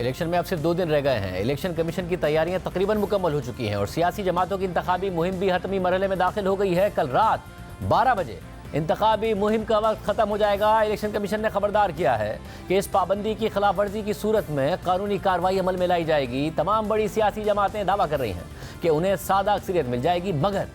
Election में अब सिर्फ 2 दिन रह गए हैं। इलेक्शन कमीशन की तैयारियां तकरीबन मुकम्मल हो चुकी हैं और सियासी जमातों की इंतखाबी मुहिम भी हतमी मरहले में दाखिल हो गई है। कल रात 12 बजे इंतखाबी मुहिम का वक्त ख़त्म हो जाएगा। इलेक्शन कमीशन ने खबरदार किया है कि इस पाबंदी की खिलाफ वर्जी की सूरत में कानूनी कार्रवाई अमल में लाई जाएगी। तमाम बड़ी सियासी जमातें दावा कर रही हैं कि उन्हें सादा अक्सरियत मिल जाएगी, मगर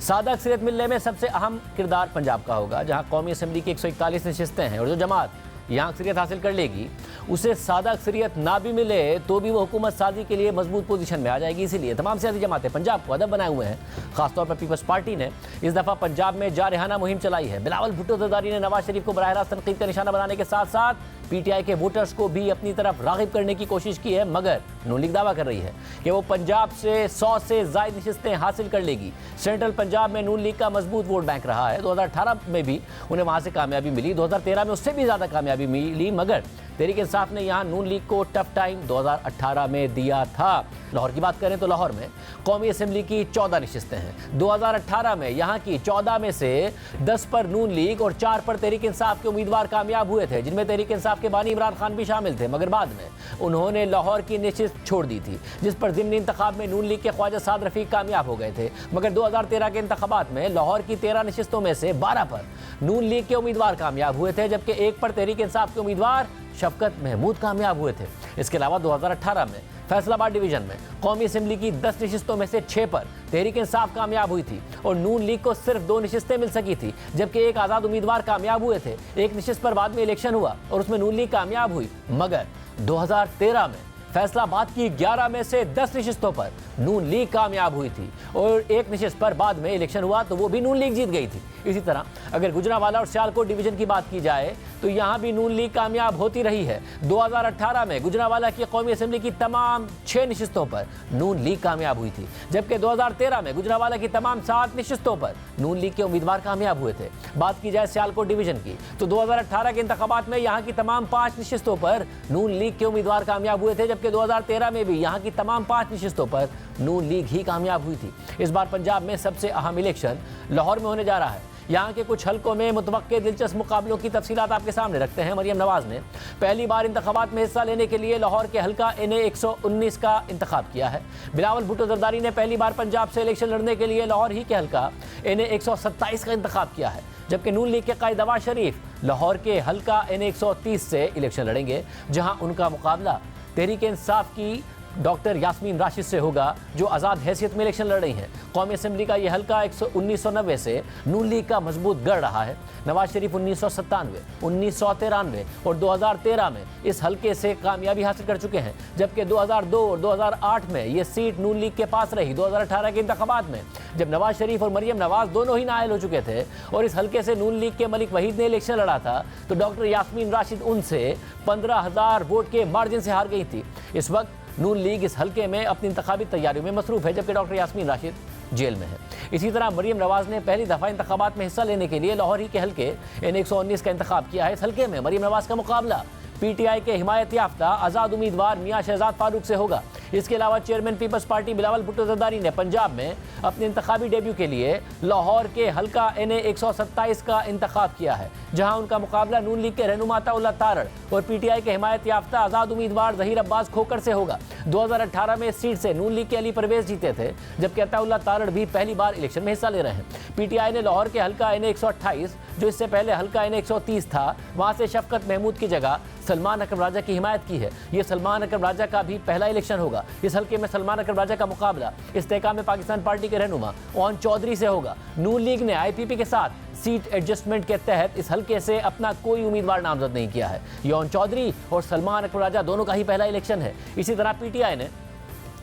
सादा अक्सरियत मिलने में सबसे अहम किरदार पंजाब का होगा, जहां कौमी असम्बली की 141 नशिस्तें हैं और जो जमात यहाँ अक्सरियत हासिल कर लेगी उसे सादा अक्सरियत ना भी मिले तो भी वो हुकूमत साजी के लिए मजबूत पोजीशन में आ जाएगी। इसीलिए तमाम सियासी जमातें पंजाब को अदब बनाए हुए हैं। खासतौर पर पीपल्स पार्टी ने इस दफ़ा पंजाब में जारहाना मुहिम चलाई है। बिलावल भुट्टो जरदारी ने नवाज शरीफ को बराह रास्त तनकीद का निशाना बनाने के साथ साथ पीटीआई के वोटर्स को भी अपनी तरफ राग़िब करने की कोशिश की है, मगर नून लीग दावा कर रही है कि वो पंजाब से 100 से ज़ायद नशिस्तें हासिल कर लेगी। सेंट्रल पंजाब में नून लीग का मजबूत वोट बैंक रहा है। 2018 में भी उन्हें वहाँ से कामयाबी मिली, 2013 में उससे भी ज़्यादा कामयाबी मिली, मगर तहरीक इंसाफ ने यहाँ नून लीग को टफ टाइम 2018 में दिया था। लाहौर की बात करें तो लाहौर में कौमी असम्बली की 14 नशिस्तें हैं। 2018 में यहाँ की 14 में से 10 पर नून लीग और 4 पर तहरीक इंसाफ के उम्मीदवार कामयाब हुए थे, जिनमें तहरीक इंसाफ के बानी इमरान खान भी शामिल थे, मगर बाद में उन्होंने लाहौर की नशिस्त छोड़ दी थी, जिस पर ज़िमनी इंतखाब में नून लीग के ख्वाजा साद रफ़ीक कामयाब हो गए थे। मगर 2013 के इंतखाबात में लाहौर की 13 नशिस्तों में से 12 पर नून लीग के उम्मीदवार कामयाब हुए थे, जबकि 1 पर तहरीक इंसाफ के उम्मीदवार शफकत महमूद कामयाब हुए थे। इसके अलावा 2018 में फैसलाबाद डिवीजन में कौमी असम्बली की 10 नशिस्तों में से 6 पर तहरीक इंसाफ कामयाब हुई थी और नून लीग को सिर्फ 2 नशिस्तें मिल सकी थी, जबकि एक आज़ाद उम्मीदवार कामयाब हुए थे। एक नशिस्त पर बाद में इलेक्शन हुआ और उसमें नून लीग कामयाब हुई, मगर 2013 में फैसलाबाद की 11 में से 10 नशिस्तों पर नून लीग कामयाब हुई थी और एक नशिस्त पर बाद में इलेक्शन हुआ तो वो भी नून लीग जीत गई थी। इसी तरह अगर गुजरांवाला और सियालकोट डिवीजन की बात की जाए तो यहाँ भी नून लीग कामयाब होती रही है। 2018 में गुजरांवाला की कौमी असम्बली की तमाम 6 नशिस्तों पर नून लीग कामयाब हुई थी, जबकि 2013 में गुजरांवाला की तमाम 7 नशिस्तों पर नून लीग के उम्मीदवार कामयाब हुए थे। बात की जाए सियालकोट डिवीजन की तो 2018 के इंतखाबात में यहाँ की तमाम 5 नशिस्तों पर नून लीग के उम्मीदवार कामयाब हुए थे, जबकि 2013 में भी यहाँ की तमाम 5 नशिस्तों पर नून लीग ही कामयाब हुई थी। इस बार पंजाब में सबसे अहम इलेक्शन लाहौर में होने जा रहा है। यहाँ के कुछ हलकों में मुतवक्के दिलचस्प मुकाबलों की तफसीलात आपके सामने रखते हैं। मरियम नवाज ने पहली बार इंतखाबात में हिस्सा लेने के लिए लाहौर के हलका NA 119 का इंतखाब किया है। बिलावल भुट्टो जरदारी ने पहली बार पंजाब से इलेक्शन लड़ने के लिए लाहौर ही के हलका NA 127 का इंतखाब किया है, जबकि नून लीग के कायद नवाज शरीफ लाहौर के हलका NA 130 से इलेक्शन लड़ेंगे, जहाँ उनका मुकाबला तहरीक इंसाफ की डॉक्टर यास्मीन राशिद से होगा, जो आज़ाद हैसियत में इलेक्शन लड़ रही हैं। कौमी असम्बली का यह हलका 1990 से नून लीग का मजबूत गढ़ रहा है। नवाज शरीफ 1997, 1993 और 2013 में इस हलके से कामयाबी हासिल कर चुके हैं, जबकि 2002 और 2008 में ये सीट नून लीग के पास रही। 2018 के इंतखाबात में जब नवाज शरीफ और मरियम नवाज दोनों ही नाअहल हो चुके थे और इस हलके से नून लीग के मलिक वहीद ने इलेक्शन लड़ा था, तो डॉक्टर यास्मीन राशिद उनसे 15,000 वोट के मार्जिन से हार गई थी। इस वक्त नून लीग इस हलके में अपनी इंतखाबी तैयारियों में मसरूफ़ है, जबकि डॉक्टर यास्मीन राशिद जेल में है। इसी तरह मरियम नवाज ने पहली दफ़ा इंतखाबात में हिस्सा लेने के लिए लाहौर ही के हलके NA 119 का इंतखाब किया है। इस हलके में मरियम नवाज का मुकाबला PTI के हिमायत याफ्ता आज़ाद उम्मीदवार मियाँ शहजाद फारूक से होगा। इसके अलावा चेयरमैन पीपल्स पार्टी बिलावल भुट्टो जरदारी ने पंजाब में अपने इंतखाबी डेब्यू के लिए लाहौर के हलका NA 127 का इंतखाब किया है, जहां उनका मुकाबला नून लीग के रहनुमा अताउल्लाह तारड़ और PTI के हिमायत याफ्ता आज़ाद उम्मीदवार ज़हीर अब्बास खोकर से होगा। 2018 में इस सीट से नून लीग के अली परवेज जीते थे, जबकि अताउल्लाह तारड़ भी पहली बार इलेक्शन में हिस्सा ले रहे हैं। PTI ने लाहौर के हलका NA 128, जो इससे पहले हलका NA 130 था, वहाँ से शफकत महमूद की जगह सलमान अकरम राजा की हिमायत की है। ये सलमान अकरम राजा का भी पहला इलेक्शन होगा। इस हलके में सलमान अकरम राजा का मुकाबला इस्तेहकाम पाकिस्तान पार्टी के रहनुमा ओन चौधरी से होगा। नून लीग ने IPP के साथ सीट एडजस्टमेंट के तहत इस हलके से अपना कोई उम्मीदवार नामजद नहीं किया है। ओन चौधरी और सलमान अकरम राजा दोनों का ही पहला इलेक्शन है। इसी तरह PTI ने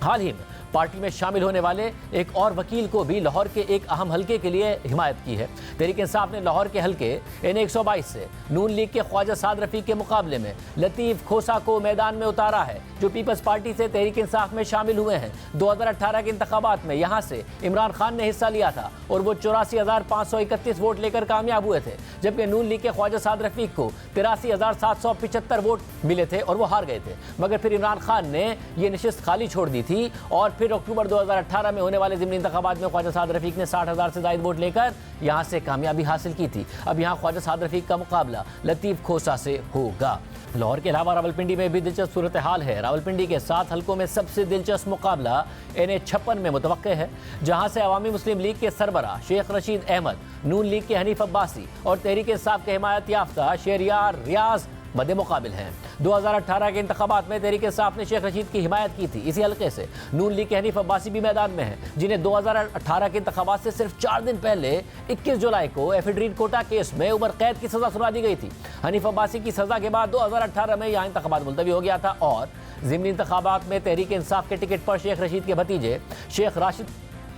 हाल ही में पार्टी में शामिल होने वाले एक और वकील को भी लाहौर के एक अहम हलके के लिए हिमायत की है। तहरीक इंसाफ ने लाहौर के हलके NA 122 से नून लीग के ख्वाजा साद रफ़ीक के मुकाबले में लतीफ़ खोसा को मैदान में उतारा है, जो पीपल्स पार्टी से तहरीक इंसाफ में शामिल हुए हैं। 2018 के इंतखाबात में यहाँ से इमरान खान ने हिस्सा लिया था और वो 84,531 वोट लेकर कामयाब हुए थे, जबकि नून लीग के ख्वाजा साद रफ़ीक को 83,775 वोट मिले थे और वो हार गए थे। मगर फिर इमरान खान ने ये नशिस्त खाली छोड़ दी थी और फिर अक्टूबर 2018 में होने वाले ज़िमनी इंतखाबात में ख्वाजा साद रफ़ीक ने 60,000 से ज़ायद वोट लेकर यहाँ से कामयाबी हासिल की थी। अब यहाँ ख्वाजा साद रफ़ीक का मुकाबला लतीफ़ खोसा से होगा। लाहौर के अलावा रावलपिंडी में भी दिलचस्प सूरत हाल है। रावलपिंडी के 7 हलकों में सबसे दिलचस्प मुकाबला NH56 में मुतवक्के है, जहां से अवामी मुस्लिम लीग के सरबराह शेख रशीद अहमद, नून लीग के हनीफ अब्बासी और तहरीक इंसाफ के हिमायत याफ्ता शहरियार रियाज मद्दे मुकाबिल हैं। 2018 के इंतखाबात में तहरीक इंसाफ ने शेख रशीद की हिमायत की थी। इसी हल्के से नून लीग के हनीफ अब्बासी भी मैदान में हैं, जिन्हें 2018 के इंतखाबात से सिर्फ 4 दिन पहले 21 जुलाई को एफिड्रीन कोटा केस में उम्र कैद की सजा सुना दी गई थी। हनीफ अब्बासी की सजा के बाद 2018 में यहाँ इंतखाबात मुलतवी हो गया था और ज़िमनी इंतखाबात में तहरीक इंसाफ के टिकट पर शेख रशीद के भतीजे शेख राशिद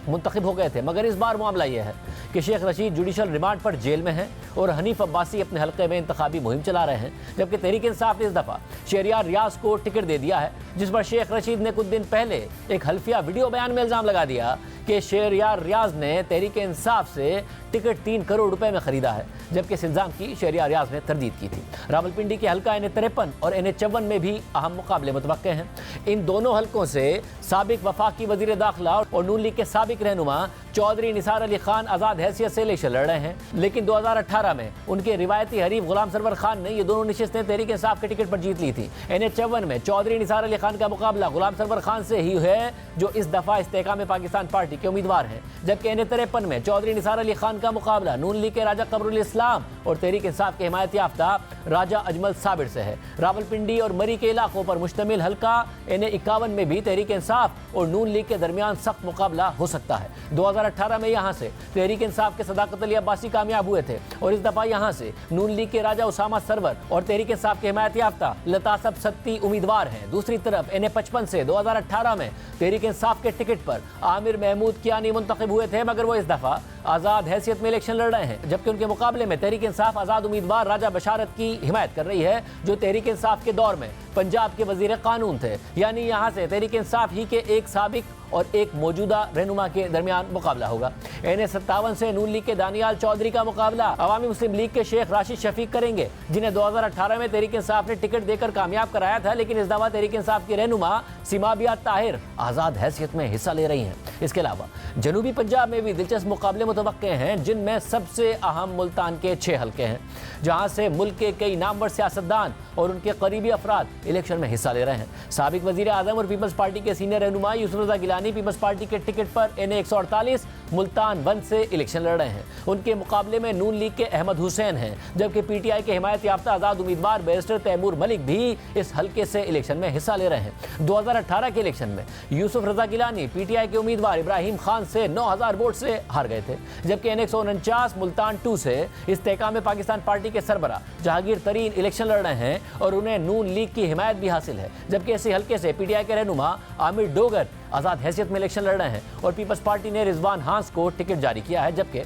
मुंतखब हो गए थे। मगर इस बार मामला यह है कि शेख रशीद जुडिशल रिमांड पर जेल में हैं और हनीफ अब्बासी अपने हल्के में इंतखाबी मुहिम चला रहे हैं, जबकि तहरीक इंसाफ ने इस दफ़ा शहरियार रियाज को टिकट दे दिया है, जिस पर शेख रशीद ने कुछ दिन पहले एक हल्फिया वीडियो बयान में इल्ज़ाम लगा दिया कि शहरियार रियाज ने तहरीक इंसाफ से टिकट 3 करोड़ रुपए में खरीदा है, जबकि इस इल्ज़ाम की शहरियार रियाज ने तरदीद की थी। रावलपिंडी के हल्का NH53 और NH54 में भी अहम मुकाबले मुतवक्के हैं। इन दोनों हल्कों से साबिक वफाकी वज़ीर दाखिला और नून लीग के साबिक रहनुमा चौधरी निसार अली खान आज़ाद हैसियत से इलेक्शन लड़ रहे हैं, लेकिन 2018 में उनके रिवायती हरीफ गुलाम सरवर खान ने ये दोनों नशिस्तें तहरीक इंसाफ के टिकट पर जीत ली थी। NH54 में चौधरी निसार अली खान का मुकाबला गुलाम सरवर खान से ही है, जो इस दफ़ा इस्तेकाम पाकिस्तान पार्टी के उम्मीदवार हैं, जबकि NH53 में चौधरी निसार अली खान का मुकाबला नून लीग के राजा कमरुल इस्लाम और तहरीक इंसाफ के हिमायत याफ्ता राजा अजमल साबिर से है। रावलपिंडी और मरी के इलाकों पर मुश्तमिल हल्का NH51 में भी तहरीक इंसाफ और नून लीग के दरमियान सख्त मुकाबला हो सकता है। 2018 में यहाँ से तहरीक इंसाफ के सदाकत अली अब्बासी कामयाब हुए थे और इस दफ़ा यहाँ से नून लीग के राजा उसामा सरवर और तहरीक इंसाफ के हिमायत याफ्ता लतासब सत्ती उम्मीदवार हैं। दूसरी तरफ NH55 से 2018 में तहरीक इंसाफ के टिकट पर आमिर महमूद कियानी मुंतखब हुए थे, मगर वो इस दफ़ा आज़ाद हैसियत में इलेक्शन लड़ रहे हैं, जबकि उनके मुकाबले में तहरीक इंसाफ आज़ाद उम्मीदवार राजा बशारत की हिमायत कर रही है, जो तहरीक इंसाफ के दौर में पंजाब के वजीर कानून थे। यानी यहाँ से तहरीक इंसाफ ही के एक साबिक और एक मौजूदा रहनुमा के दरमियान मुकाबला होगा। NH57 से नून लीग के दानियाल चौधरी का मुकाबला अवामी मुस्लिम लीग के शेख राशिद शफीक करेंगे, जिन्हें 2018 में तहरीक इंसाफ ने टिकट देकर कामयाब कराया था, लेकिन इस दफा तहरीक इंसाफ की रहनुमा सिमाबिया ताहिर आज़ाद हैसियत में हिस्सा ले रही हैं। इसके अलावा जनूबी पंजाब में भी दिलचस्प मुकाबले मुतवक्के हैं, जिनमें सबसे अहम मुल्तान के 6 हल्के हैं, जहाँ से मुल्क के कई नामवर सियासतदान और उनके करीबी अफराद इलेक्शन में हिस्सा ले रहे हैं। साबिक वजीर आजम और पीपल्स पार्टी के सीनियर रहनुमा यूसुफ रज़ा गिलानी पीपल्स पार्टी के टिकट पर NH148 मुल्तान 1 से इलेक्शन लड़ रहे हैं। उनके मुकाबले में नून लीग के अहमद हुसैन हैं, जबकि PTI के हिमायत याफ्ता आज़ाद उम्मीदवार बैरिस्टर तैमूर मलिक भी इस हल्के से इलेक्शन में हिस्सा ले रहे हैं। 2018 के इलेक्शन में यूसुफ रज़ा गिलानी PTI के उम्मीदवार इब्राहिम खान से 9000 वोट से हार गए थे, जबकि NH149 मुल्तान 2 से इस्तेकाम पाकिस्तान पार्टी के सरबरा जहांगीर तरीन इलेक्शन लड़ रहे हैं और उन्हें नून लीग की हिमायत भी हासिल है, जबकि इसी हल्के से PTI के रहनुमा आमिर डोगर आज़ाद हैसियत में इलेक्शन लड़ रहे हैं और पीपल्स पार्टी ने रिजवान हांस को टिकट जारी किया है, जबकि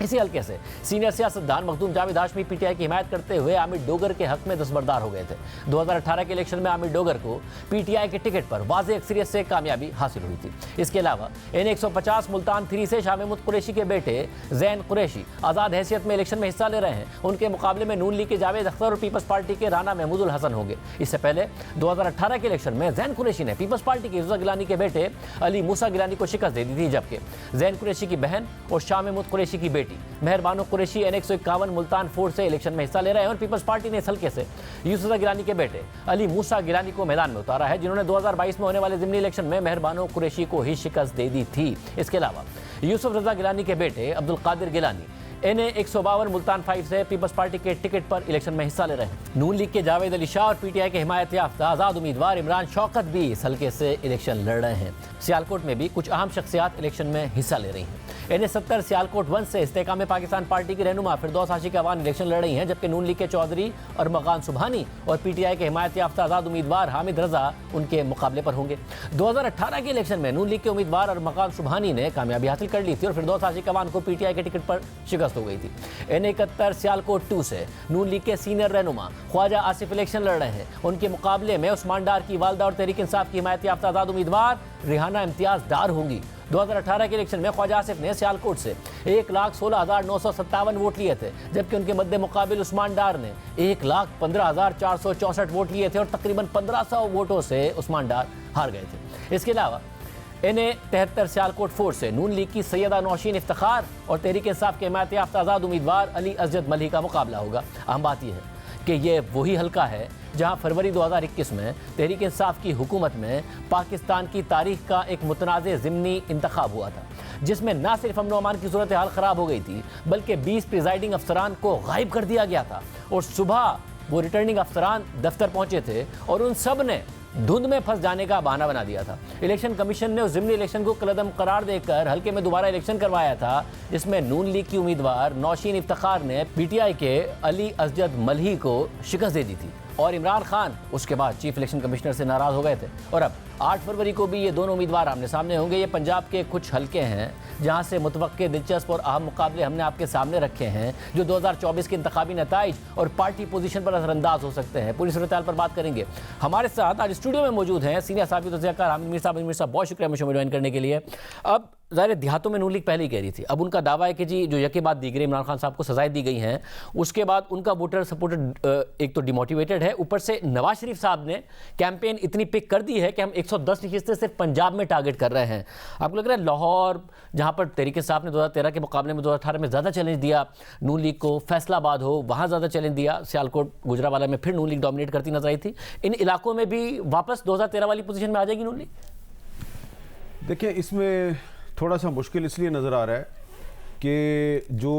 इसी हल्के से सीनियर सियासतदान मखदूम जावेद हाशमी PTI की हिमायत करते हुए आमिर डोगर के हक में दस्तबरदार हो गए थे। 2018 के इलेक्शन में आमिर डोगर को PTI के टिकट पर वाज़ेह अक्सरियत से कामयाबी हासिल हुई थी। इसके अलावा NH150 मुल्तान 3 से शाह महमूद कुरैशी के बेटे जैन कुरैशी आज़ाद हैसियत में इलेक्शन में हिस्सा ले रहे हैं। उनके मुकाबले में नून लीग के जावेद अख्तर और पीपल्स पार्टी के राना महमूदुल हसन होंगे। इससे पहले 2018 के इलेक्शन में जैन कुरैशी ने पीपल्स पार्टी के रज़ा गिलानी के बेटे अली मूसा गिलानी को शिकस्त दे दी थी, जबकि जैन कुरैशी की बहन और शाह महमूद कुरैशी की बेटी मेहरबानो कुरैशी NH151 मुल्तान 4 से इलेक्शन में हिस्सा ले रहे हैं और पीपल्स पार्टी ने इस हल्के से यूसुफ रज़ा गिलानी के बेटे अली मूसा गिलानी को मैदान में उतारा है, जिन्होंने 2022 में होने वाले ज़िमनी इलेक्शन में मेहरबानो कुरैशी को ही शिकस्त दे दी थी। इसके अलावा यूसुफ रज़ा गिलानी के बेटे अब्दुल कादिर गिलानी NH152 मुल्तान 5 से पीपल्स पार्टी के टिकट पर इलेक्शन में हिस्सा ले रहे हैं। नून लीग के जावेद अली शाह और PTI के हिमायत याफ्ता आज़ाद उम्मीदवार इमरान शौकत भी इस हल्के से इलेक्शन लड़ रहे हैं। सियालकोट में भी कुछ अहम शख्सियात इलेक्शन में हिस्सा ले रही हैं। NH70 सियालकोट 1 से इस्तेकाम पाकिस्तान पार्टी की रहनुमा फिरदौस आशिक अवान इलेक्शन लड़ रही हैं, जबकि नून लीग के चौधरी और मकान सुबहानी और PTI के हिमायत याफ्ता आज़ाद उम्मीदवार हामिद रजा उनके मुकाबले पर होंगे। 2018 के इलेक्शन में नून लीग के उम्मीदवार और मकान सुबहानी ने कामयाबी हासिल कर ली थी और फिरदौस आशिक अवान को PTI के टिकट पर शिकस्त हो गई थी। NH71 सियालकोट 2 से नून लीग के सीनियर रहनुमा ख्वाजा आसिफ इलेक्शन लड़ रहे हैं। उनके मुकाबले में उस्मान डार की वालदा और तहरीक इंसाफ की हिमायत याफ्ता आज़ाद उम्मीदवार रिहाना इम्तियाज डार होंगी। 2018 के इलेक्शन में ख्वाजा आसिफ ने सियालकोट से 1,16,957 वोट लिए थे, जबकि उनके मद्दे मुकाबिल उस्मान डार ने 1,15,464 वोट लिए थे और तकरीबन 1500 वोटों से उस्मान डार हार गए थे। इसके अलावा NH73 सियालकोट 4 से नून लीग की सैयदा नौशीन इफ्तिखार और तहरीक इंसाफ के हिमायत याफ्ता आज़ाद उम्मीदवार अली असजद मलिक का मुकाबला होगा। अहम बात यह है कि ये वही हलका है जहां फरवरी 2021 में तहरीक इंसाफ की हुकूमत में पाकिस्तान की तारीख का एक मुतनाज़ ज़िमनी इंतखाब हुआ था, जिसमें ना सिर्फ अमन अमान की सूरत हाल ख़राब हो गई थी, बल्कि 20 प्रिजाइडिंग अफसरान को गायब कर दिया गया था। और सुबह वो रिटर्निंग अफसरान दफ्तर पहुंचे थे और उन सब ने धुंध में फंस जाने का बहाना बना दिया था। इलेक्शन कमीशन ने उस ज़िमनी इलेक्शन को कलअदम करार देकर हल्के में दोबारा इलेक्शन करवाया था, जिसमें नून लीग की उम्मीदवार नौशीन इफ्तिखार ने पीटीआई के अली असजद मलही को शिकस्त दे दी थी और इमरान खान उसके बाद चीफ इलेक्शन कमिश्नर से नाराज हो गए थे। और अब 8 फरवरी को भी ये दोनों उम्मीदवार आमने सामने होंगे। ये पंजाब के कुछ हलके हैं जहां से मुतवक्के दिलचस्प और अहम मुकाबले हमने आपके सामने रखे हैं, जो 2024 के इंतखाबी नताइज और पार्टी पोजीशन पर असरअंदाज हो सकते हैं। पूरी सूरत हाल पर बात करेंगे। हमारे साथ आज स्टूडियो में मौजूद हैं सीनियर साबित तज़कियाकार हामिद मीर साहब। बहुत शुक्रिया मुझे ज्वाइन करने के लिए। अब ज़ाहिर देहातों में नून लीग पहले ही कह रही थी, अब उनका दावा है कि जी जो यके बाद दीगरे इमरान खान साहब को सजाएं दी गई हैं, उसके बाद उनका वोटर सपोर्टेड एक तो डिमोटिवेटेड है, ऊपर से नवाज शरीफ साहब ने कैंपेन इतनी पिक कर दी है कि हम 110 नशिस्तें सिर्फ पंजाब में टारगेट कर रहे हैं। आपको लग रहा है लाहौर, जहाँ पर तहरीक इंसाफ ने 2013 के मुकाबले में 2018 में ज़्यादा चैलेंज दिया नून लीग को, फैसलाबाद हो वहाँ ज़्यादा चैलेंज दिया, सियालकोट गुजरावाला में फिर नून लीग डोमिनेट करती नजर आई थी, इन इलाकों में भी वापस 2013 वाली पोजीशन में आ जाएगी नून लीग? देखिए, इसमें थोड़ा सा मुश्किल इसलिए नज़र आ रहा है कि जो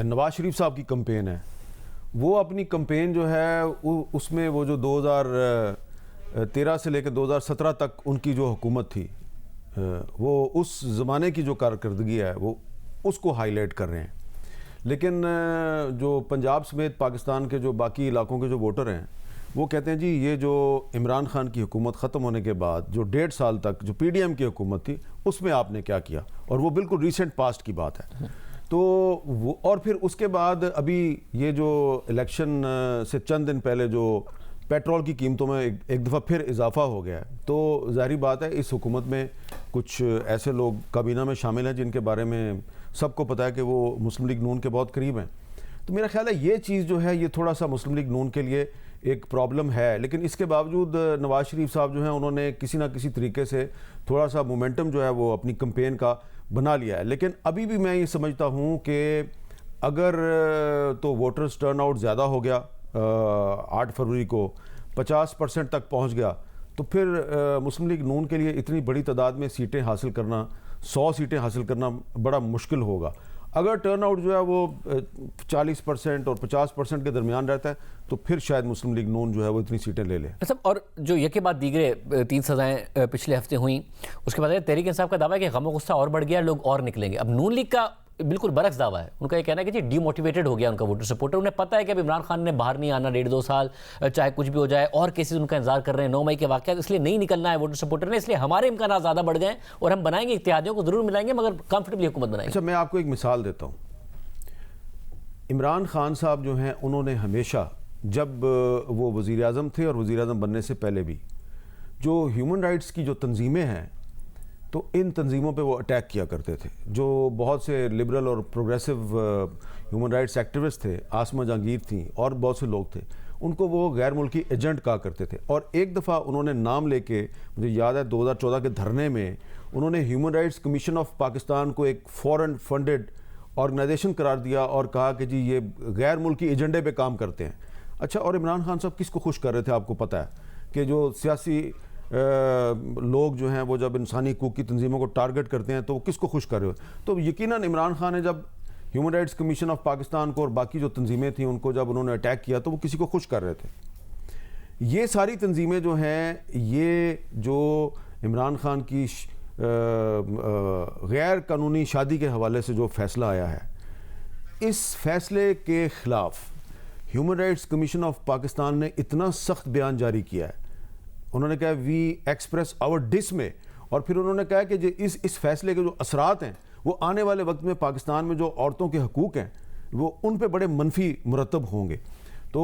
नवाज शरीफ साहब की कंपेन है, वो अपनी कंपेन जो है उसमें वो जो 2013 से लेकर 2017 तक उनकी जो हुकूमत थी, वो उस ज़माने की जो कारकर्दगी है वो उसको हाईलाइट कर रहे हैं। लेकिन जो पंजाब समेत पाकिस्तान के जो बाकी इलाकों के जो वोटर हैं, वो कहते हैं जी ये जो इमरान खान की हुकूमत ख़त्म होने के बाद जो 1.5 साल तक जो पीडीएम की हुकूमत थी उसमें आपने क्या किया, और वो बिल्कुल रीसेंट पास्ट की बात है। तो वो और फिर उसके बाद अभी ये जो इलेक्शन से चंद दिन पहले जो पेट्रोल की कीमतों में एक दफ़ा फिर इजाफा हो गया है, तो ज़ाहिर बात है इस हुकूमत में कुछ ऐसे लोग काबीना में शामिल हैं जिनके बारे में सबको पता है कि वो मुस्लिम लीग नून के बहुत करीब हैं। तो मेरा ख्याल है ये चीज़ जो है ये थोड़ा सा मुस्लिम लीग नून के लिए एक प्रॉब्लम है। लेकिन इसके बावजूद नवाज शरीफ साहब जो हैं उन्होंने किसी ना किसी तरीके से थोड़ा सा मोमेंटम जो है वो अपनी कैंपेन का बना लिया है। लेकिन अभी भी मैं ये समझता हूँ कि अगर तो वोटर्स टर्नआउट ज़्यादा हो गया, 8 फरवरी को 50% तक पहुँच गया, तो फिर मुस्लिम लीग नून के लिए इतनी बड़ी तादाद में सीटें हासिल करना, 100 सीटें हासिल करना बड़ा मुश्किल होगा। अगर टर्नआउट जो है वो 40% और 50% के दरमियान रहता है तो फिर शायद मुस्लिम लीग नून जो है वो इतनी सीटें ले ले। अच्छा, और जो यके बाद दीगरे 3 सजाएं पिछले हफ्ते हुई, उसके बाद तहरीक इंसाफ का दावा है कि गम गुस्सा और बढ़ गया, लोग और निकलेंगे। अब नून लीग का बिल्कुल बरक्स दावा है, उनका ये कहना है कि जी डीमोटिवेटेड हो गया उनका वोटर सपोर्टर। उन्हें पता है कि अब इमरान खान ने बाहर नहीं आना 1.5-2 साल, चाहे कुछ भी हो जाए, और केसेस उनका इंतजार कर रहे हैं 9 मई के वाक़यात, इसलिए नहीं निकलना है वोटर सपोर्टर ने, इसलिए हमारे इम्कान ज़्यादा बढ़ गए और हम बनाएंगे, इत्तेहादियों को जरूर मिलाएंगे मगर कंफर्टेबली हुकूमत बनाएंगे। अच्छा, मैं आपको एक मिसाल देता हूँ। इमरान खान साहब जो हैं उन्होंने हमेशा, जब वो वज़ीर आज़म थे और वज़ीर आज़म बनने से पहले भी, जो ह्यूमन राइट्स की जो तंजीमें हैं, तो इन तंजीमों पे वो अटैक किया करते थे। जो बहुत से लिबरल और प्रोग्रेसिव ह्यूमन राइट्स एक्टिविस्ट थे, आसमा जहांगीर थी और बहुत से लोग थे, उनको वो गैर मुल्की एजेंट कहा करते थे। और एक दफ़ा उन्होंने नाम लेके, मुझे याद है 2014 के धरने में उन्होंने human rights commission of Pakistan को एक फॉरेन फंडेड ऑर्गेनाइजेशन करार दिया और कहा कि जी ये गैर मुल्की एजेंडे पे काम करते हैं। अच्छा, और इमरान खान साहब किसको खुश कर रहे थे? आपको पता है कि जो सियासी लोग जो हैं वो जब इंसानी हकूक़ की तंजीमों को टारगेट करते हैं तो वो किसको खुश कर रहे हो? तो यकीनन इमरान खान ने जब human rights commission of Pakistan को और बाकी जो तंजीमें थी उनको जब उन्होंने अटैक किया तो वो किसी को खुश कर रहे थे। ये सारी तंजीमें जो हैं, ये जो इमरान खान की गैर कानूनी शादी के हवाले से जो फैसला आया है, इस फैसले के ख़िलाफ़ human rights commission of Pakistan ने इतना सख्त बयान जारी किया है। उन्होंने कहा वी एक्सप्रेस आवर डिसमे, और फिर उन्होंने कहा कि जो इस फैसले के जो असरात हैं वो आने वाले वक्त में पाकिस्तान में जो औरतों के हकूक़ हैं वो उन पे बड़े मनफी मुरतब होंगे। तो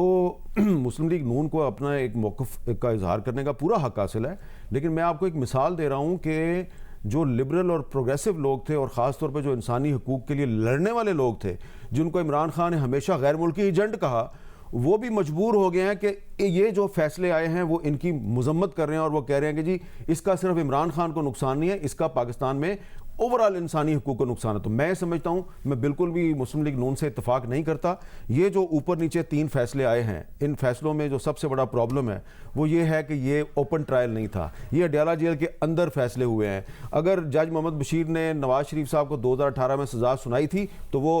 मुस्लिम लीग नून को अपना एक मौक़िफ़ का इजहार करने का पूरा हक़ हासिल है। लेकिन मैं आपको एक मिसाल दे रहा हूँ कि जो लिबरल और प्रोग्रेसिव लोग थे और ख़ास तौर पे जो इंसानी हकूक़ के लिए लड़ने वाले लोग थे, जिनको इमरान खान ने हमेशा गैर मुल्की एजेंट कहा, वो भी मजबूर हो गए हैं कि ये जो फैसले आए हैं वो इनकी मजम्मत कर रहे हैं और वो कह रहे हैं कि जी इसका सिर्फ इमरान खान को नुकसान नहीं है, इसका पाकिस्तान में ओवरऑल इंसानी हकूक़ को नुकसान है। तो मैं समझता हूँ, मैं बिल्कुल भी मुस्लिम लीग नून से इत्तेफाक नहीं करता। ये जो ऊपर नीचे 3 फैसले आए हैं, इन फैसलों में जो सबसे बड़ा प्रॉब्लम है वो ये है कि ये ओपन ट्रायल नहीं था, ये अडयाला जेल के अंदर फैसले हुए हैं। अगर जज मोहम्मद बशीर ने नवाज शरीफ साहब को 2018 में सज़ा सुनाई थी तो वो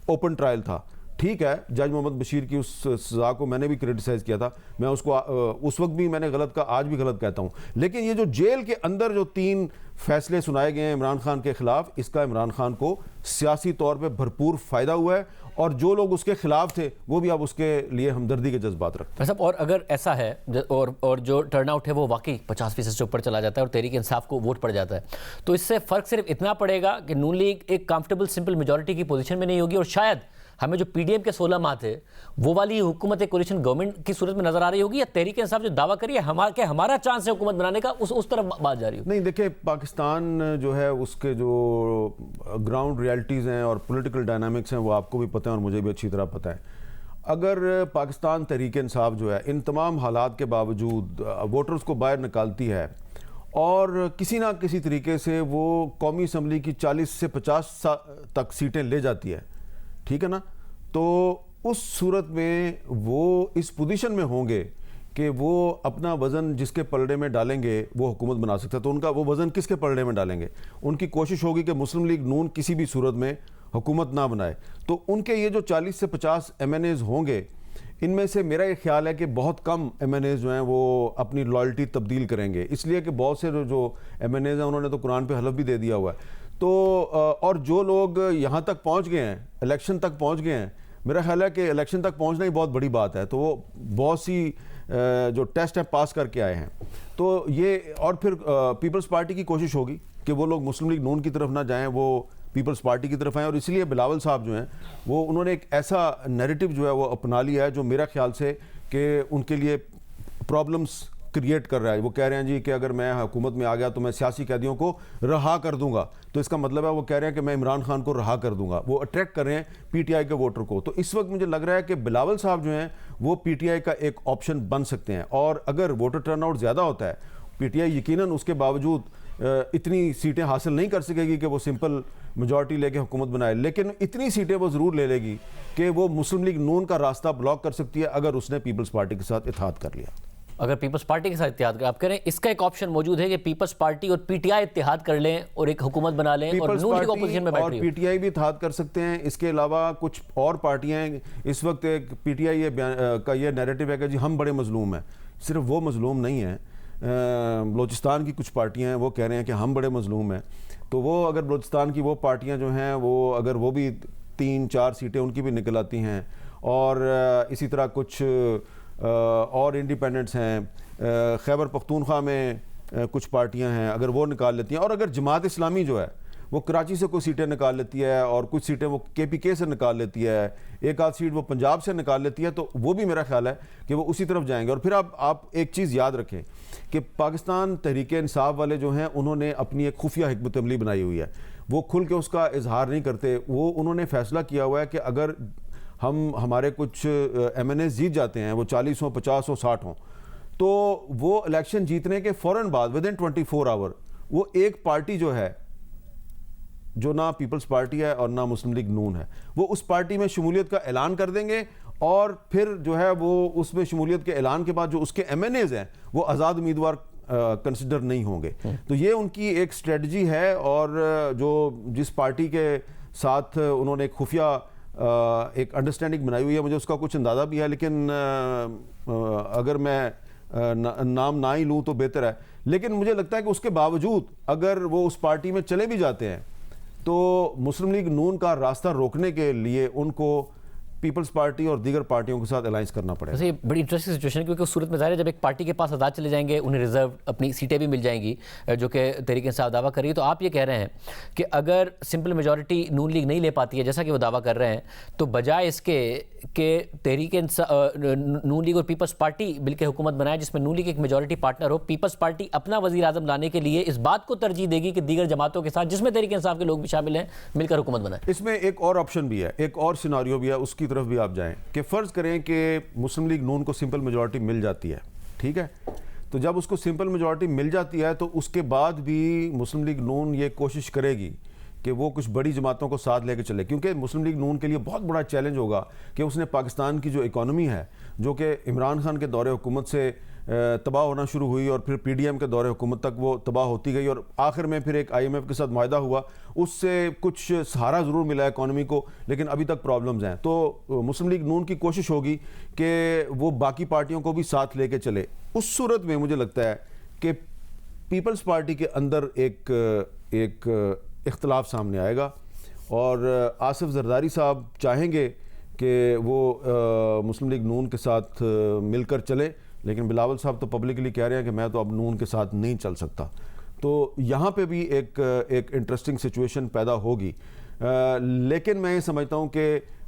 ओपन ट्रायल था। ठीक है, जज मोहम्मद बशीर की उस सज़ा को मैंने भी क्रिटिसाइज़ किया था, मैं उसको उस वक्त भी मैंने गलत कहा, आज भी गलत कहता हूँ। लेकिन ये जो जेल के अंदर जो 3 फैसले सुनाए गए हैं इमरान खान के खिलाफ, इसका इमरान खान को सियासी तौर पे भरपूर फ़ायदा हुआ है, और जो लोग उसके खिलाफ थे वो भी अब उसके लिए हमदर्दी के जज्बात रखते हैं। साहब, और अगर ऐसा है और जो टर्नआउट है वो वाकई 50% से ऊपर चला जाता है और तहरीक इंसाफ को वोट पड़ जाता है, तो इससे फ़र्क सिर्फ इतना पड़ेगा कि नून लीग एक कंफर्टेबल सिंपल मेजॉरिटी की पोजीशन में नहीं होगी, और शायद हमें जो पीडीएम के 16 माह थे वो वाली हुकूमत कोalition गवर्नमेंट की सूरत में नजर आ रही होगी, या तहरीक इंसाफ जो दावा करिए हमारा चांस है हुकूमत बनाने का, उस तरफ बात जा रही होगी? नहीं, देखिए, पाकिस्तान जो है उसके जो ग्राउंड रियलिटीज़ हैं और पॉलिटिकल डायनामिक्स हैं वो आपको भी पता है और मुझे भी अच्छी तरह पता है। अगर पाकिस्तान तहरीक इंसाफ जो है इन तमाम हालात के बावजूद वोटर्स को बाहर निकालती है और किसी ना किसी तरीके से वो कौमी असम्बली की 40 से 50 तक सीटें ले जाती है, ठीक है ना, तो उस सूरत में वो इस पोजीशन में होंगे कि वो अपना वज़न जिसके पलड़े में डालेंगे वो हुकूमत बना सकता है। तो उनका वो वज़न किसके पलड़े में डालेंगे? उनकी कोशिश होगी कि मुस्लिम लीग नून किसी भी सूरत में हुकूमत ना बनाए। तो उनके ये जो 40 से 50 MNAs होंगे, इनमें से मेरा ये ख्याल है कि बहुत कम MNAs जो हैं वो अपनी लॉयल्टी तब्दील करेंगे, इसलिए कि बहुत से जो MNAs हैं उन्होंने तो कुरान पे हलफ भी दे दिया हुआ है। तो और जो लोग यहाँ तक पहुँच गए हैं, इलेक्शन तक पहुँच गए हैं, मेरा ख्याल है कि इलेक्शन तक पहुँचना ही बहुत बड़ी बात है, तो वो बहुत सी जो टेस्ट है पास करके आए हैं। तो ये और फिर पीपल्स पार्टी की कोशिश होगी कि वो लोग मुस्लिम लीग नून की तरफ ना जाएं, वो पीपल्स पार्टी की तरफ आएँ, और इसलिए बिलावल साहब जो हैं वो उन्होंने एक ऐसा नैरेटिव जो है वो अपना लिया है जो मेरा ख्याल से कि उनके लिए प्रॉब्लम्स क्रिएट कर रहा है। वो कह रहे हैं जी कि अगर मैं हुकूमत में आ गया तो मैं सियासी कैदियों को रहा कर दूंगा, तो इसका मतलब है वो कह रहे हैं कि मैं इमरान खान को रहा कर दूंगा। वो अट्रैक्ट कर रहे हैं PTI के वोटर को। तो इस वक्त मुझे लग रहा है कि बिलावल साहब जो हैं वो PTI का एक ऑप्शन बन सकते हैं, और अगर वोटर टर्नआउट ज़्यादा होता है, PTI यकीनन उसके बावजूद इतनी सीटें हासिल नहीं कर सकेगी कि वो सिंपल मेजॉरिटी लेके हुकूमत बनाए, लेकिन इतनी सीटें वो ज़रूर ले लेगी कि वो मुस्लिम लीग नून का रास्ता ब्लॉक कर सकती है अगर उसने पीपल्स पार्टी के साथ इत्तेहाद कर लिया। अगर पीपल्स पार्टी के साथ इत्तेहाद आप करें, इसका एक ऑप्शन मौजूद है कि पीपल्स पार्टी और PTI इत्तेहाद कर लें और एक हुकूमत बना लें, और नून लीग ऑपोजिशन में बैठ रही है। PTI भी इत्तेहाद कर सकते हैं। इसके अलावा कुछ और पार्टियां हैं। इस वक्त एक PTI का ये नैरेटिव है कि जी हम बड़े मजलूम हैं। सिर्फ वो मजलूम नहीं है, बलोचिस्तान की कुछ पार्टियां हैं वो कह रहे हैं कि हम बड़े मजलूम हैं। तो वो अगर बलोचिस्तान की वो पार्टियां जो हैं वो अगर वो भी 3-4 सीटें उनकी भी निकल आती हैं, और इसी तरह कुछ और इंडिपेंडेंट्स हैं, खैबर पख्तूनख्वा में कुछ पार्टियां हैं, अगर वो निकाल लेती हैं, और अगर जमात इस्लामी जो है वो कराची से कुछ सीटें निकाल लेती है और कुछ सीटें वो KPK से निकाल लेती है, एक आध सीट वो पंजाब से निकाल लेती है, तो वो भी मेरा ख्याल है कि वो उसी तरफ जाएंगे। और फिर आप एक चीज़ याद रखें कि पाकिस्तान तहरीक इंसाफ वाले जो हैं उन्होंने अपनी एक खुफिया हिकमत अमली बनाई हुई है। वो खुल के उसका इजहार नहीं करते। वो उन्होंने फैसला किया हुआ है कि अगर हमारे कुछ MNAs जीत जाते हैं, वो 40 हों, 50 हों, 60 हों, तो वो इलेक्शन जीतने के फ़ौरन बाद विदिन 24 आवर वो एक पार्टी जो है, जो ना पीपल्स पार्टी है और ना मुस्लिम लीग नून है, वो उस पार्टी में शमूलियत का ऐलान कर देंगे, और फिर जो है वो उसमें शमूलियत के ऐलान के बाद जो उसके MNAs हैं वो आज़ाद उम्मीदवार कंसिडर नहीं होंगे। तो ये उनकी एक स्ट्रेटजी है, और जो जिस पार्टी के साथ उन्होंने एक खुफिया एक अंडरस्टैंडिंग बनाई हुई है, मुझे उसका कुछ अंदाज़ा भी है, लेकिन अगर मैं नाम ना ही लूँ तो बेहतर है। लेकिन मुझे लगता है कि उसके बावजूद अगर वो उस पार्टी में चले भी जाते हैं तो मुस्लिम लीग नून का रास्ता रोकने के लिए उनको पीपल्स पार्टी और दीगर पार्टियों के साथ अलायंस करना पड़ेगा। वैसे ये बड़ी इंटरेस्टिंग सिचुएशन है, क्योंकि उस सूरत में ज़ाहिर है जब एक पार्टी के पास आज़ाद चले जाएंगे, उन्हें रिजर्व अपनी सीटें भी मिल जाएंगी जो कि तहरीक इंसाफ दावा कर रही है। तो आप ये कह रहे हैं कि अगर सिंपल मेजॉरिटी नून लीग नहीं ले पाती है जैसा कि वो दावा कर रहे हैं, तो बजाय इसके कि तहरीक नून लीग और पीपल्स पार्टी मिलकर हुकूमत बनाए जिसमें नून लीग एक मेजॉरिटी पार्टनर हो, पीपल्स पार्टी अपना वज़ीर आज़म लाने के लिए इस बात को तरजीह देगी कि दीगर जमातों के साथ जिसमें तहरीक इंसाफ के लोग भी शामिल हैं मिलकर हुकूमत बनाए। इसमें एक और ऑप्शन भी है, एक और सिनारियो भी है, उसकी तरफ भी आप जाएं कि फ़र्ज़ करें कि मुस्लिम लीग नून को सिंपल मेजॉरिटी मिल जाती है, ठीक है, तो जब उसको सिंपल मेजॉरिटी मिल जाती है तो उसके बाद भी मुस्लिम लीग नून ये कोशिश करेगी कि वो कुछ बड़ी जमातों को साथ लेके चले, क्योंकि मुस्लिम लीग नून के लिए बहुत बड़ा चैलेंज होगा कि उसने पाकिस्तान की जो इकॉनमी है, जो कि इमरान खान के दौरे हुकूमत से तबाह होना शुरू हुई और फिर PDM के दौरे हुकूमत तक वो तबाह होती गई और आखिर में फिर एक IMF के साथ मुआहदा हुआ, उससे कुछ सहारा ज़रूर मिला इकॉनमी को, लेकिन अभी तक प्रॉब्लम्स हैं। तो मुस्लिम लीग नून की कोशिश होगी कि वो बाकी पार्टियों को भी साथ लेके चले। उस सूरत में मुझे लगता है कि पीपल्स पार्टी के अंदर एक इख्तलाफ सामने आएगा और आसिफ जरदारी साहब चाहेंगे कि वो मुस्लिम लीग नून के साथ मिलकर चले, लेकिन बिलावल साहब तो पब्लिकली कह रहे हैं कि मैं तो अब नून के साथ नहीं चल सकता। तो यहाँ पे भी एक इंटरेस्टिंग सिचुएशन पैदा होगी। लेकिन मैं ये समझता हूँ कि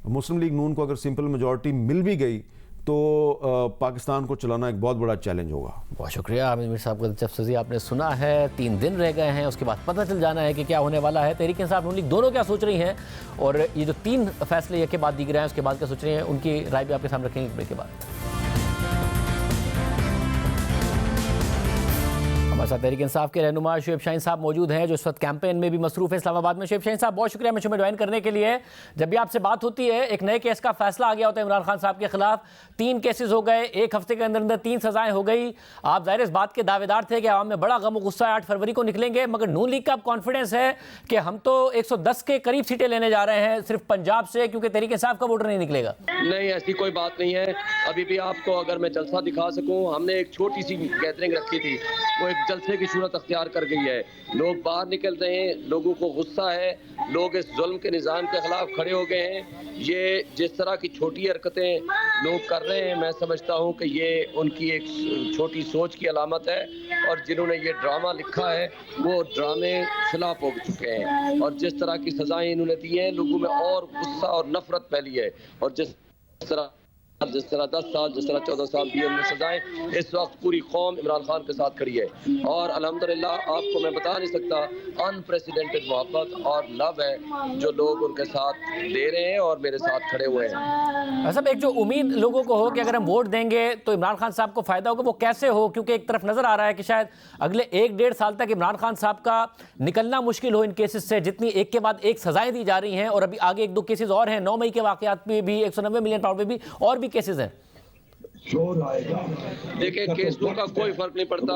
मुस्लिम लीग नून को अगर सिंपल मेजॉरिटी मिल भी गई तो पाकिस्तान को चलाना एक बहुत बड़ा चैलेंज होगा। बहुत शुक्रिया आमिर मीर साहब का दिलचस्पी आपने सुना है। 3 दिन रह गए हैं, उसके बाद पता चल जाना है कि क्या होने वाला है। तहरीक इंसाफ नून लीग दोनों क्या सोच रही हैं और ये जो 3 फैसले के बाद दिख रहे हैं उसके बाद क्या सोच रही हैं, उनकी राय भी आपके सामने रखेंगे ब्रेक के बाद। हमारे साथ तहरीक इंसाफ के रहनुमा शुएब शाहीन साहब मौजूद हैं जो इस वक्त कैंपेन में भी मसरूफ़ है इस्लामाबाद में। शुएब शाहीन साहब बहुत शुक्रिया मुझे ज्वाइन करने के लिए। जब भी आपसे बात होती है एक नए केस का फैसला आ गया होता है इमरान खान साहब के खिलाफ, 3 केसेस हो गए, 1 हफ्ते के अंदर अंदर 3 सजाएं हो गई। आप ज़ाहिर इस बात के दावेदार थे कि आवाम में बड़ा गम गुस्सा 8 फरवरी को निकलेंगे, मगर नून लीग का अब कॉन्फिडेंस है कि हम तो 110 के करीब सीटें लेने जा रहे हैं सिर्फ पंजाब से, क्योंकि तहरीक इंसाफ का वोटर नहीं निकलेगा। नहीं, ऐसी कोई बात नहीं है। अभी भी आपको अगर मैं जलसा दिखा सकूं, हमने एक छोटी सी गैदरिंग रखी थी, वो एक जलसे की सूरत अख्तियार कर गई है। लोग बाहर निकल रहे हैं, लोगों को गुस्सा है, लोग इस जुल्म के निज़ाम के खिलाफ खड़े हो गए हैं। ये जिस तरह की छोटी हरकतें लोग कर रहे हैं, मैं समझता हूँ कि ये उनकी एक छोटी सोच की अलामत है और जिन्होंने ये ड्रामा लिखा है वो ड्रामे खिलाफ हो चुके हैं। और जिस तरह की सज़ाएं इन्होंने दी हैं, लोगों में और गुस्सा और नफरत फैली है। और जिस तरह 10 साल, जिस तरह 14 साल दी हमने सजाएं, इस वक्त पूरी कौम इमरान खान के साथ खड़ी है। और अल्हम्दुलिल्लाह आपको मैं बता नहीं सकता, अनप्रेसिडेंटेड मोहब्बत और लव है जो लोग उनके साथ दे रहे हैं और मेरे साथ खड़े हुए हैं। सब एक जो उम्मीद लोगों को हो कि अगर हम वोट देंगे तो इमरान खान साहब को फायदा होगा, वो कैसे हो? क्योंकि एक तरफ नजर आ रहा है कि शायद अगले 1-1.5 साल तक इमरान खान साहब का निकलना मुश्किल हो इन केसेस से, जितनी एक के बाद एक सजाएं दी जा रही हैं। और अभी आगे 1-2 केसेस और हैं, 9 मई के वाकयात में भी 190 मिलियन पाउंड में भी और भी केसेस हैं। देखिए, केसों का कोई फर्क नहीं पड़ता,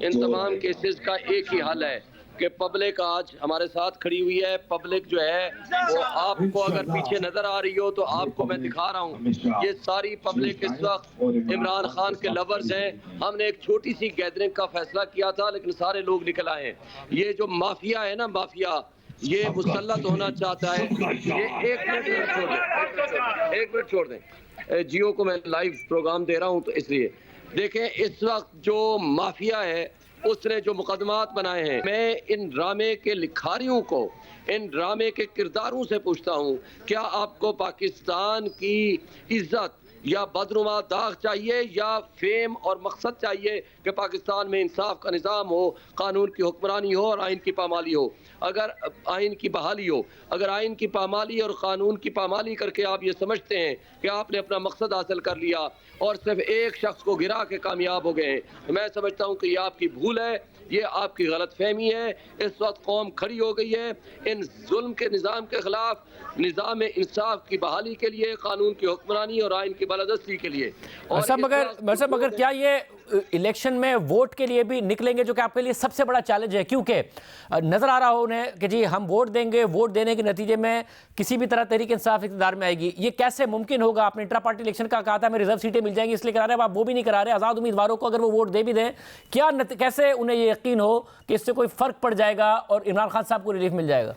इन तमाम केसेस का एक ही हल है कि पब्लिक आज हमारे साथ खड़ी हुई है। पब्लिक जो है वो आपको अगर पीछे नजर आ रही हो तो आपको मैं दिखा रहा हूँ, ये सारी पब्लिक इस वक्त इमरान खान के लवर्स हैं। हमने एक छोटी सी गैदरिंग का फैसला किया था, लेकिन सारे लोग निकल आए हैं। ये जो माफिया है ना, माफिया ये मुसल्लत होना चाहता है। ये एक मिनट छोड़ दें, जियो को मैं लाइव प्रोग्राम दे रहा हूं तो इसलिए देखें, इस वक्त जो माफिया है उसने जो मुकदमात बनाए हैं, मैं इन ड्रामे के लिखारियों को, इन ड्रामे के किरदारों से पूछता हूं, क्या आपको पाकिस्तान की इज्जत या बदनुमा दाग चाहिए या फेम और मकसद चाहिए कि पाकिस्तान में इंसाफ का निज़ाम हो, कानून की हुक्मरानी हो और आइन की पामाली हो? अगर आइन की बहाली हो, अगर आइन की पामाली और कानून की पामाली करके आप ये समझते हैं कि आपने अपना मकसद हासिल कर लिया और सिर्फ एक शख्स को गिरा के कामयाब हो गए, तो मैं समझता हूँ कि ये आपकी भूल है, ये आपकी गलत फहमी है। इस वक्त कौम खड़ी हो गई है इन जुल्म के निज़ाम के खिलाफ, निज़ाम इंसाफ की बहाली के लिए, कानून की हुक्मरानी और आइन की बालादस्ती के लिए। और मगर क्या ये इलेक्शन में वोट के लिए भी निकलेंगे, जो कि आपके लिए सबसे बड़ा चैलेंज है? क्योंकि नजर आ रहा हो उन्हें कि जी हम वोट देंगे, वोट देने के नतीजे में किसी भी तरह तहरीक इंसाफ इक़्तिदार में आएगी, ये कैसे मुमकिन होगा? आपने इंट्रा पार्टी इलेक्शन का कहा था हमें रिजर्व सीटें मिल जाएंगी इसलिए करा रहे हैं, आप वो भी नहीं करा रहे। आज़ाद उम्मीदवारों को अगर वो वोट दे भी दें, क्या कैसे उन्हें ये यकीन हो कि इससे कोई फर्क पड़ जाएगा और इमरान खान साहब को रिलीफ मिल जाएगा?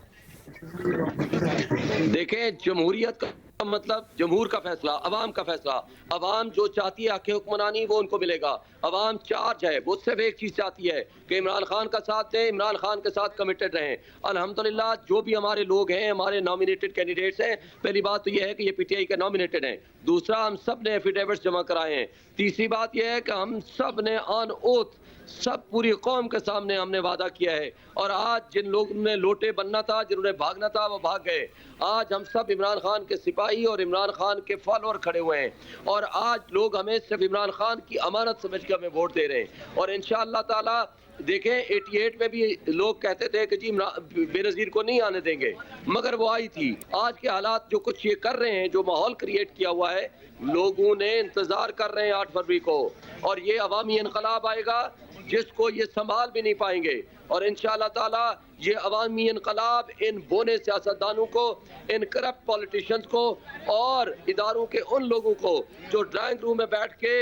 देखें, जमहूरियत का मतलब जमहूर का फैसला, अवाम का फैसला। अवाम जो चाहती है आके हुक्मरानी वो उनको मिलेगा। अवाम चार्ज है, वो सिर्फ एक चीज़ चाहती है कि इमरान खान का साथ दें, इमरान खान के साथ कमिटेड रहें। अल्हम्दुलिल्लाह जो भी हमारे लोग हैं, हमारे नॉमिनेटेड कैंडिडेट्स हैं, पहली बात तो ये है कि ये PTI के नॉमिनेटेड हैं। दूसरा, हम सब ने एफिडेविट्स जमा कराए हैं। तीसरी बात यह है कि हम सब ने ऑन ओथ सब पूरी कौम के सामने हमने वादा किया है, और आज जिन लोगों ने लोटे बनना था, जिन्होंने भागना था, वो भाग गए। आज हम सब इमरान खान के सिपाही और इमरान खान के फॉलोअर खड़े हुए हैं, और आज लोग हमें सिर्फ इमरान खान की अमानत समझ के हमें वोट दे रहे हैं। और इंशाअल्लाह ताला देखें, 88 में भी लोग कहते थे कि जी बेनज़ीर को नहीं आने देंगे, मगर वो आई थी। आज के हालात जो कुछ ये कर रहे हैं, जो माहौल क्रिएट किया हुआ है, लोगों ने इंतजार कर रहे हैं 8 फरवरी को, और ये अवामी इनकलाब आएगा जिसको ये संभाल भी नहीं पाएंगे। और इंशाअल्लाह ताला ये अवामी इनकलाब इन बोने सियासतदानों को, इन करप्ट पॉलिटिशियंस को, और इदारों के उन लोगों को जो ड्राइंग रूम में बैठ के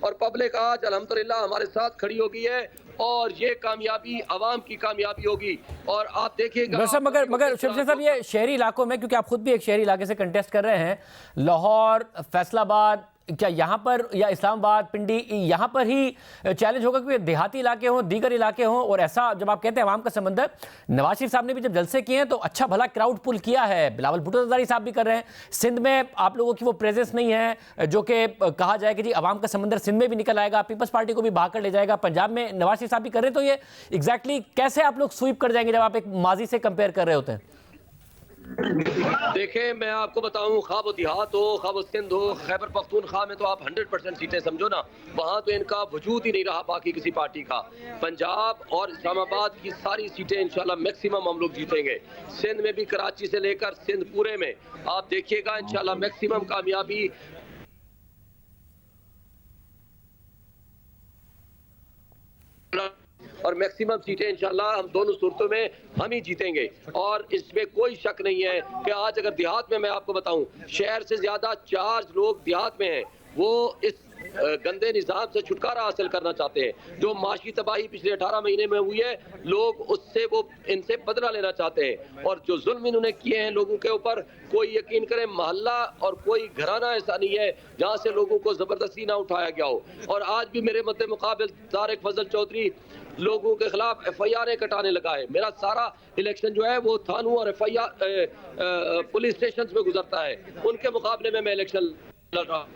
और पब्लिक आज अल्हम्दुलिल्लाह हमारे साथ खड़ी हो गई है, और ये कामयाबी अवाम की कामयाबी होगी। और आप देखिएगा मगर शिवसेना साहब, ये शहरी इलाकों में, क्योंकि आप खुद भी एक शहरी इलाके से कंटेस्ट कर रहे हैं, लाहौर, फैसलाबाद, क्या यहाँ पर या इस्लामाबाद, पिंडी, यहाँ पर ही चैलेंज होगा क्योंकि देहाती इलाके हों, दीगर इलाके हों? और ऐसा जब आप कहते हैं अवाम का समंदर, नवाज शरीफ साहब ने भी जब जलसे किए हैं तो अच्छा भला क्राउड पुल किया है, बिलावल भुट्टो ज़रदारी साहब भी कर रहे हैं। सिंध में आप लोगों की वो प्रेजेंस नहीं है जो कि कहा जाए कि जी अवाम का समंदर सिंध में भी निकल आएगा, पीपल्स पार्टी को भी भाग कर ले जाएगा। पंजाब में नवाज शरीफ साहब भी कर रहे हैं, तो ये एग्जैक्टली कैसे आप लोग स्वीप कर जाएंगे जब आप एक माजी से कंपेयर कर रहे होते हैं? देखें, मैं आपको बताऊं, ख्वाब देहात हो, ख्वाब सिंध हो, खैबर पख्तूनख्वा में तो आप 100% सीटें समझो ना, वहाँ तो इनका वजूद ही नहीं रहा बाकी किसी पार्टी का। पंजाब और इस्लामाबाद की सारी सीटें इंशाल्लाह मैक्सिमम हम लोग जीतेंगे। सिंध में भी, कराची से लेकर सिंध पूरे में आप देखिएगा इंशाल्लाह मैक्सिमम कामयाबी और मैक्सिमम सीटें इंशाल्लाह हम दोनों सूरतों में हम ही जीतेंगे। और इसमें कोई शक नहीं है कि आज अगर देहात में, मैं आपको बताऊं, शहर से ज्यादा चार्ज लोग देहात में हैं, वो इस गंदे निज़ाम से छुटकारा हासिल करना चाहते हैं। जो माशी तबाही पिछले 18 महीने में हुई है, लोग उससे वो इनसे बदला लेना चाहते हैं। और जो जुल्म इन्होंने किए हैं लोगों के ऊपर, कोई यकीन करें मोहल्ला और कोई घराना ऐसा नहीं है जहाँ से लोगों को जबरदस्ती ना उठाया गया हो। और आज भी मेरे मद्दे मुकाबिल तारिक फजल चौधरी लोगों के खिलाफ FIR कटाने लगा है। मेरा सारा इलेक्शन जो है वो थानों और FIR पुलिस स्टेशन में गुजरता है, उनके मुकाबले में मैं इलेक्शन लड़ रहा हूँ।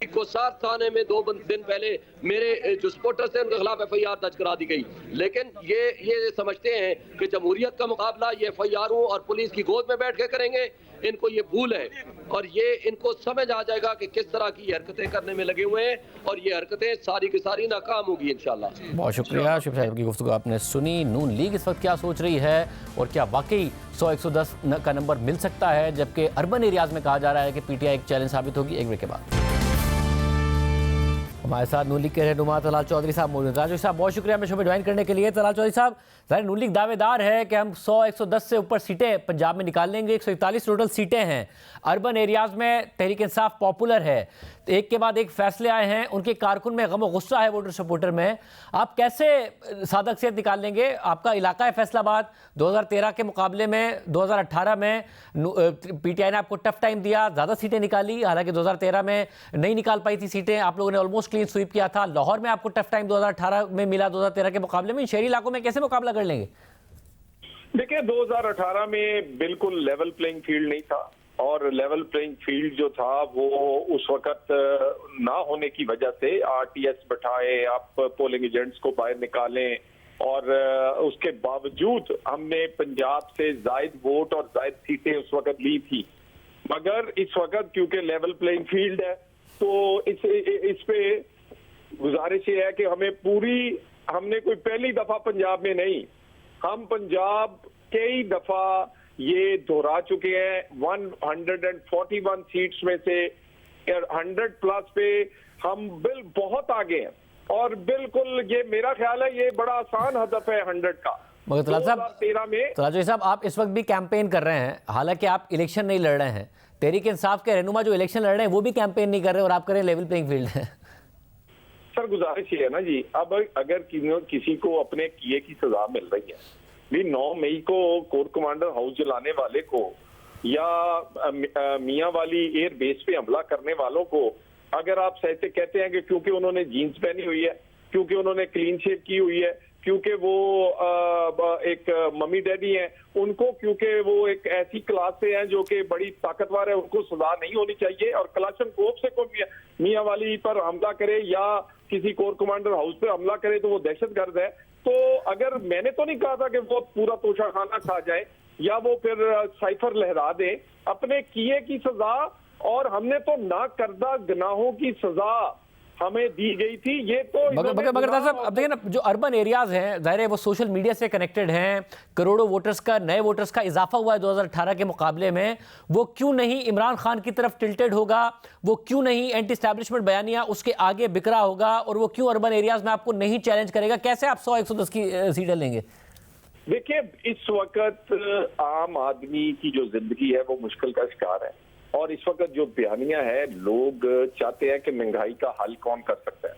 कोसार थाने में 2 दिन पहले मेरे जो सपोर्टर्स हैं उनके खिलाफ FIR दर्ज करा दी गई। लेकिन ये समझते हैं कि जमहूरियत का मुकाबला ये FIRों और पुलिस की गोद में बैठ के करेंगे। इनको ये भूल है, और ये इनको समझ आ जाएगा कि किस तरह की हरकतें करने में लगे हुए हैं, और ये हरकतें सारी की सारी नाकाम होगी इंशाल्लाह। बहुत शुक्रिया शिव साहब की गुफ्तगू आपने सुनी। नून लीग इस वक्त क्या सोच रही है, और क्या वाकई 100-110 का नंबर मिल सकता है, जबकि अर्बन एरियाज में कहा जा रहा है कि PTI एक चैलेंज साबित होगी। एक ब्रेक के बाद हमारे साथ नून लीग के रहनुमा तलाल चौधरी साहब मौजूद हैं। चौधरी साहब, बहुत शुक्रिया हमें शो में ज्वाइन करने के लिए। तलाल चौधरी साहब, ज़ाहिर नून लीग दावेदार है कि हम 100-110 से ऊपर सीटें पंजाब में निकाल लेंगे। 141 टोटल सीटें हैं। अर्बन एरियाज़ में तहरीक इंसाफ पॉपुलर है, एक के बाद एक फैसले आए हैं, उनके कारकुन में गम और गुस्सा है वोटर सपोर्टर में। आप कैसे सादक सेहत निकाल लेंगे? आपका इलाका है फैसलाबाद, 2013 के मुकाबले में 2018 में PTI ने आपको टफ टाइम दिया, ज़्यादा सीटें निकाली, हालांकि 2013 में नहीं निकाल पाई थी सीटें, आप लोगों ने ऑलमोस्ट क्लीन स्वीप किया था। लाहौर में आपको टफ टाइम 2018 में मिला 2013 के मुकाबले में। शहरी इलाकों में कैसे मुकाबला कर लेंगे? देखिए, 2018 में बिल्कुल लेवल प्लेइंग फील्ड नहीं था, और लेवल प्लेइंग फील्ड जो था वो उस वक्त ना होने की वजह से RTS बैठाए, आप पोलिंग एजेंट्स को बाहर निकालें, और उसके बावजूद हमने पंजाब से जायद वोट और जायद सीटें उस वक्त ली थी। मगर इस वक्त क्योंकि लेवल प्लेइंग फील्ड है, तो इस पे गुजारिश ये है कि हमने कोई पहली दफा पंजाब में नहीं, हम पंजाब कई दफा ये दोहरा चुके हैं। 141 सीट्स में से 100 प्लस पे हम बहुत आगे हैं, और बिल्कुल ये मेरा ख्याल है ये बड़ा आसान हदफ है 100 का। मगर तलाल साहब, 2013 में तलाल साहब, आप इस वक्त भी कैंपेन कर रहे हैं, हालांकि आप इलेक्शन नहीं लड़ रहे हैं। तहरीक इंसाफ के रहनुमा जो इलेक्शन लड़ रहे हैं वो भी कैंपेन नहीं कर रहे, और आप कर रहे हैं लेवल प्लेइंग फील्ड है। सर, गुजारिश ये है ना जी, अब अगर किसी को अपने किए की सजा मिल रही है, भी 9 मई को कोर कमांडर हाउस जलाने वाले को, या मियां वाली एयर बेस पे हमला करने वालों को, अगर आप सहते कहते हैं कि क्योंकि उन्होंने जीन्स पहनी हुई है, क्योंकि उन्होंने क्लीन शेव की हुई है, क्योंकि वो एक मम्मी डैडी हैं, उनको क्योंकि वो एक ऐसी क्लास से हैं जो कि बड़ी ताकतवर है, उनको सजा नहीं होनी चाहिए। और कलाशनकोव से कोई मियां वाली पर हमला करे या किसी कोर कमांडर हाउस पे हमला करे तो वो दहशतगर्द है। तो अगर मैंने तो नहीं कहा था कि वो पूरा तोशा खाना खा जाए या वो फिर साइफर लहरा दे, अपने किए की सजा, और हमने तो ना करदा गुनाहों की सजा हमें दी गई थी। ये तो मगर साहब अब देखिए ना, जो अर्बन एरियाज हैं जाहिर है वो सोशल मीडिया से कनेक्टेड हैं, करोड़ों वोटर्स का, नए वोटर्स का इजाफा हुआ है 2018 के मुकाबले में, वो क्यों नहीं इमरान खान की तरफ टिल्टेड होगा, वो क्यों नहीं एंटी एस्टैब्लिशमेंट बयानिया उसके आगे बिखरा होगा, और वो क्यों अर्बन एरियाज में आपको नहीं चैलेंज करेगा? कैसे आप 100-110 की सीटें लेंगे? देखिए, इस वक्त आम आदमी की जो जिंदगी है वो मुश्किल का शिकार है, और इस वक्त जो बयानिया है, लोग चाहते हैं कि महंगाई का हल कौन कर सकता है।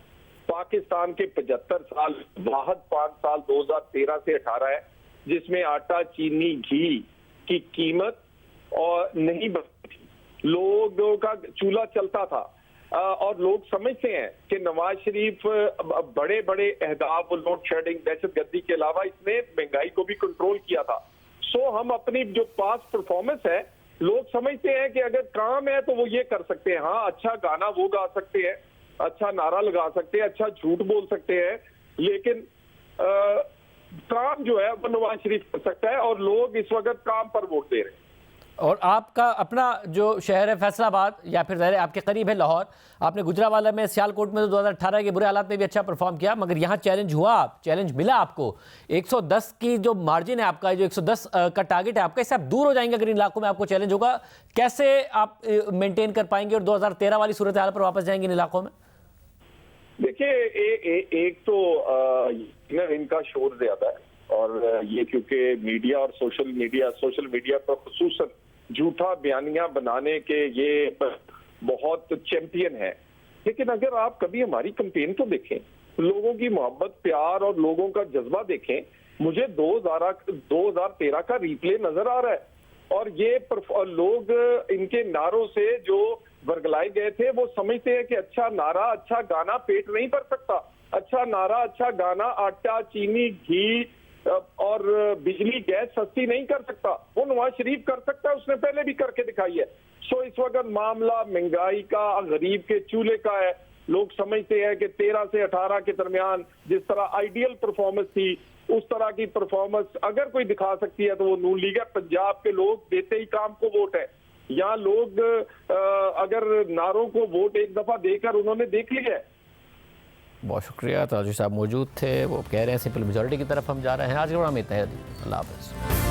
पाकिस्तान के 75 साल, वाहद 5 साल 2013 से 18 है जिसमें आटा, चीनी, घी की कीमत और नहीं बढ़ती थी, लोगों का चूल्हा चलता था, और लोग समझते हैं कि नवाज शरीफ बड़े बड़े अहदाफ, लोड शेडिंग, दहशतगर्दी के अलावा इसने महंगाई को भी कंट्रोल किया था। सो हम अपनी जो पास्ट परफॉर्मेंस है, लोग समझते हैं कि अगर काम है तो वो ये कर सकते हैं। हाँ, अच्छा गाना वो गा सकते हैं, अच्छा नारा लगा सकते हैं, अच्छा झूठ बोल सकते हैं, लेकिन काम जो है वो नवाज शरीफ कर सकता है, और लोग इस वक्त काम पर वोट दे रहे हैं। और आपका अपना जो शहर है फैसलाबाद, या फिर ज़ाहिर आपके करीब है लाहौर, आपने गुजरावाला में, सियालकोट में तो 2018 के बुरे हालात में भी अच्छा परफॉर्म किया, मगर यहाँ चैलेंज हुआ, चैलेंज मिला आपको। 110 की जो मार्जिन है आपका, जो 110 का टारगेट है आपका, इससे आप दूर हो जाएंगे अगर इन इलाकों में आपको चैलेंज होगा। कैसे आप मेंटेन कर पाएंगे और 2013 वाली सूरत हाल पर वापस जाएंगे इन इलाकों में? देखिए, एक तो इनका शोर ज्यादा है, और ये क्योंकि मीडिया और सोशल मीडिया पर खुसूसन झूठा बयानिया बनाने के ये बहुत चैंपियन है। लेकिन अगर आप कभी हमारी कैंपेन को देखें, लोगों की मोहब्बत, प्यार और लोगों का जज्बा देखें, मुझे 2013 का रिप्ले नजर आ रहा है, और ये लोग इनके नारों से जो वर्गलाए गए थे, वो समझते हैं कि अच्छा नारा, अच्छा गाना पेट नहीं भर सकता, अच्छा नारा, अच्छा गाना आटा, चीनी, घी और बिजली, गैस सस्ती नहीं कर सकता। वो नवाज शरीफ कर सकता है, उसने पहले भी करके दिखाई है। सो इस वक्त मामला महंगाई का, गरीब के चूल्हे का है। लोग समझते हैं कि 13 से 18 के दरमियान जिस तरह आइडियल परफॉर्मेंस थी, उस तरह की परफॉर्मेंस अगर कोई दिखा सकती है तो वो नून लीग है। पंजाब के लोग देते ही काम को वोट है। यहाँ लोग अगर नारों को वोट एक दफा देकर उन्होंने देख लिया है। बहुत शुक्रिया, ताजू साहब मौजूद थे, वो कह रहे हैं सिंपल मेजॉरिटी की तरफ हम जा रहे हैं। आज के प्रोग्राम में इतना ही। अल्लाह हाफ़िज़।